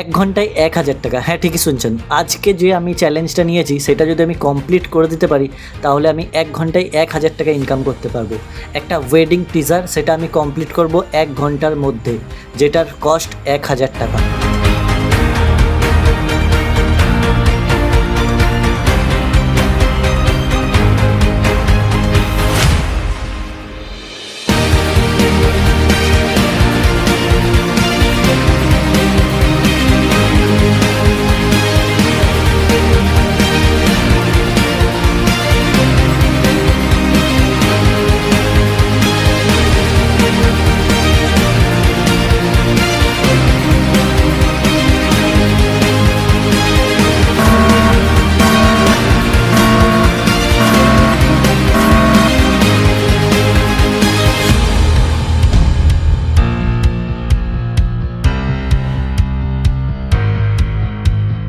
ঘন্টায় 1000 টাকা। হ্যাঁ, ঠিকই শুনছেন। আজকে যে আমি চ্যালেঞ্জটা নিয়েছি সেটা যদি আমি কমপ্লিট করে দিতে পারি তাহলে আমি 1 ঘন্টায় 1000 টাকা ইনকাম করতে পারবো। একটা ওয়েডিং টিজার সেটা আমি কমপ্লিট করব 1 ঘন্টার মধ্যে, যেটার কস্ট 1000 টাকা।